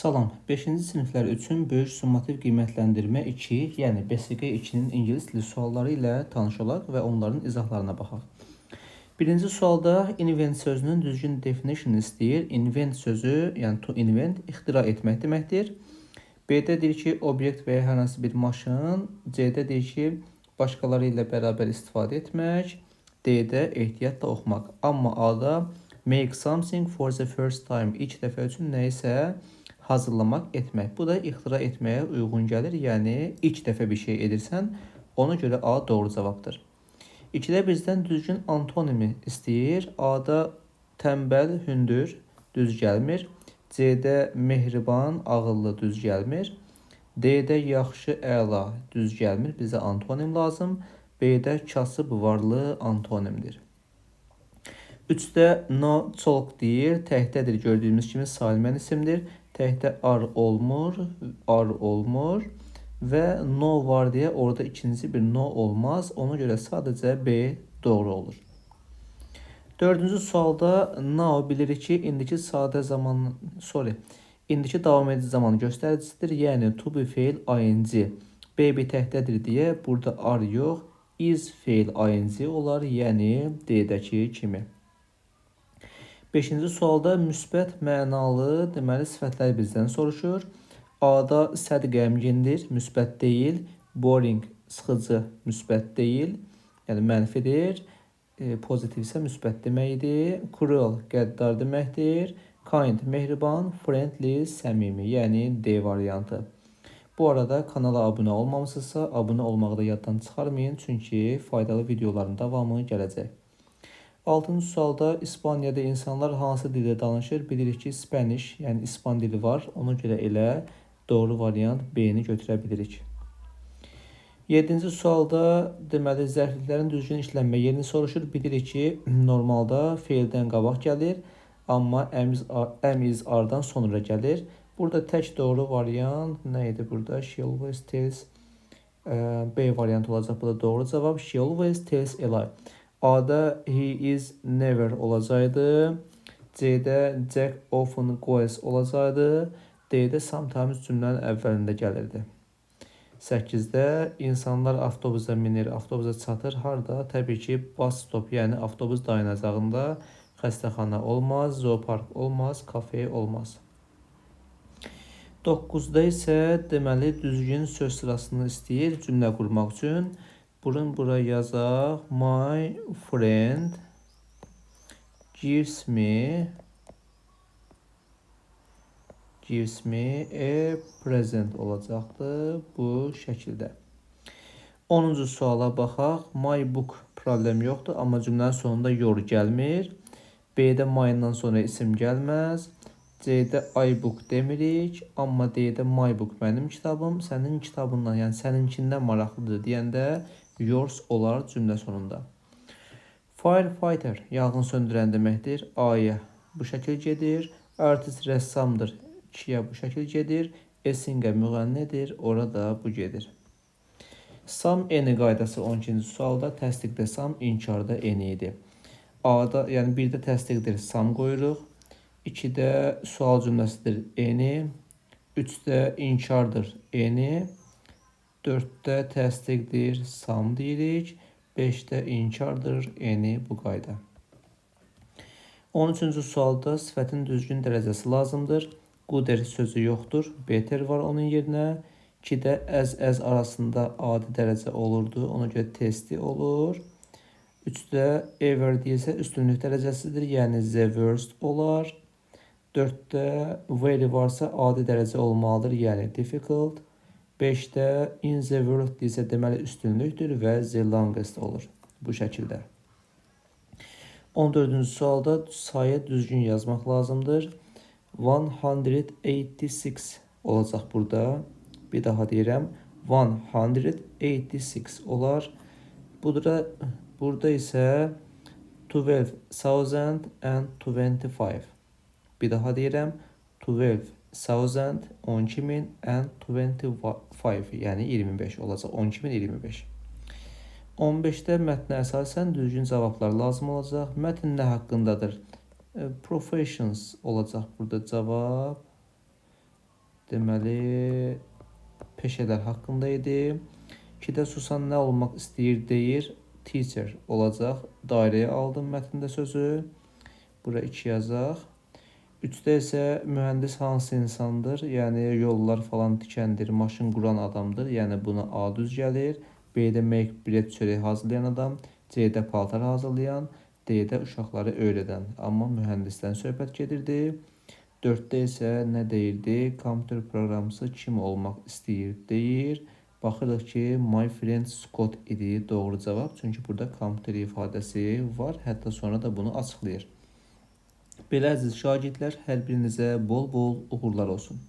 Salam, 5-ci siniflər üçün böyük summativ qiymətləndirmə 2, yəni BSQ 2-nin ingilis dili sualları ilə tanış olaq və onların izahlarına baxaq. Birinci sualda invent sözünün düzgün definition istəyir. Invent sözü, yəni to invent, ixtira etmək deməkdir. B-də deyir ki, obyekt və ya hər hansı bir maşın. C-də deyir ki, başqaları ilə bərabər istifadə etmək. D-də ehtiyatla oxumaq. Amma A-da make something for the first time, ilk dəfə üçün nə isə hazırlamaq, etmək. Bu da ixtira etməyə uyğun gəlir. Yəni, ilk dəfə bir şey edirsən, ona görə A doğru cavabdır. 2-də bizdən düzgün antonimi istəyir. A-da tənbəl, hündür, düz gəlmir. C-də mehriban, ağıllı, düz gəlmir. D-də yaxşı, əla, düz gəlmir. Bizə antonim lazım. B-də kasıb, varlı antonimdir. 3-də no çox deyir. Təhdədir, gördüyümüz kimi salimən isimdir. Təkdə ar olmur və no var deyə orada ikinci bir no olmaz. Ona görə sadəcə B doğru olur. 4-cü sualda now bilirik ki, indiki davam edici zaman göstəricisidir. Yəni to be feil ing. Baby təhdədir deyə burada ar yox, is feil ing olar. Yəni D-dəki kimi. 5-ci sualda müsbət mənalı deməli sifətlər bizdən soruşur. A-da səd qəmgindir, müsbət deyil. Boring, sıxıcı, müsbət deyil. Yəni mənfidir. Pozitiv isə müsbət deməkdir. Cruel, qəddar deməkdir. Kind, mehriban. Friendly, səmimi. Yəni D variantı. Bu arada kanala abunə olmamışsınızsa, abunə olmağı da yaddan çıxarmayın. Çünki faydalı videoların davamı gələcək. 6-cı sualda İspaniyada insanlar hansı dildə danışır? Bilirik ki, Spanish, yəni İspan dili var. Ona görə elə doğru variant B-ni götürə bilirik. 7-ci sualda deməli zərfliklərin düzgün işlənmə yerini soruşur. Bilirik ki, normalda feildən qabaq gəlir, amma am is ardan sonra gəlir. Burada tək doğru variant nə idi burada? She always tells B variantı olacaq. Bu da doğru cavab. She always tells a lie. A-da he is never olacaqdı. C-də Jack often goes olacaqdı. D-də sometimes cümlənin əvvəlində gəlirdi. 8-də insanlar avtobusa minir, avtobusa çatır. Harda? Təbii ki, bus stop, yəni avtobus dayanacağında. Xəstəxana olmaz, zoopark olmaz, kafe olmaz. 9-da isə deməli düzgün söz sırasını istəyir cümlə qurmaq üçün. Bura yazaq. My friend gives me a present olacaqdı bu şəkildə. 10-cu suala baxaq. My book problem yoxdur, amma cümlənin sonunda your gəlmir. B-də my-dan sonra isim gəlməz. C-də I book demirik, amma D-də my book mənim kitabım, sənin kitabından, yəni səninkindən maraqlıdır deyəndə yours olar cümlə sonunda. Firefighter, yanğın söndürən deməkdir. A-ya bu şəkil gedir. Artist rəssamdır. 2-yə bu şəkil gedir. Singer müğənnidir. Orada bu gedir. Some any qaydası 12-ci sualda təsdiqdə some, inkarda any idi. A-da, yəni 1-də təsdiqdir, some qoyuruq. 2-də sual cümləsidir any. 3-də inkardır any. 4-də təsdiqdir, some deyirik. 5-də inkardır, any bu qayda. 13-cü sualda sifətin düzgün dərəcəsi lazımdır. Gooder sözü yoxdur, better var onun yerinə. 2-də as arasında adi dərəcə olurdu, ona görə testi olur. 3-də ever deyilsə üstünlük dərəcəsidir, yəni the worst olar. 4-də very varsa adi dərəcə olmalıdır, yəni difficult. 5-də in the world deyilsə deməli üstünlükdür və the longest olur bu şəkildə. 14-cü sualda sayı düzgün yazmaq lazımdır. 186 olacaq burada. Bir daha deyirəm. 186 olar. Burada isə 12,025. Bir daha deyirəm. 12,025 yəni 25 olacaq. 12.025. 15-də mətnə əsasən düzgün cavablar lazım olacaq. Mətn nə haqqındadır? Professions olacaq burada cavab. deməli peşələr haqqında idi. 2-də Susan nə olmaq istəyir deyir. Teacher olacaq. Dairəyə aldım mətndə sözü. Bura 2 yazaq. 3-də isə mühəndis hansı insandır? Yəni yollar falan tikəndir, maşın quran adamdır. Yəni buna A düz gəlir. B-də make bread çörək hazırlayan adam. C-də paltar hazırlayan. D-də uşaqları öyrədən. Amma mühəndisdən söhbət gedirdi. 4-də isə nə deyirdi? Kompüter proqramçısı kim olmaq istəyir deyir. Baxırıq ki, my friend Scott idi doğru cavab. Çünki burada kompüter ifadəsi var. Hətta sonra da bunu açıqlayır. Belə əziz şagirdlər, hər birinizə bol-bol uğurlar olsun.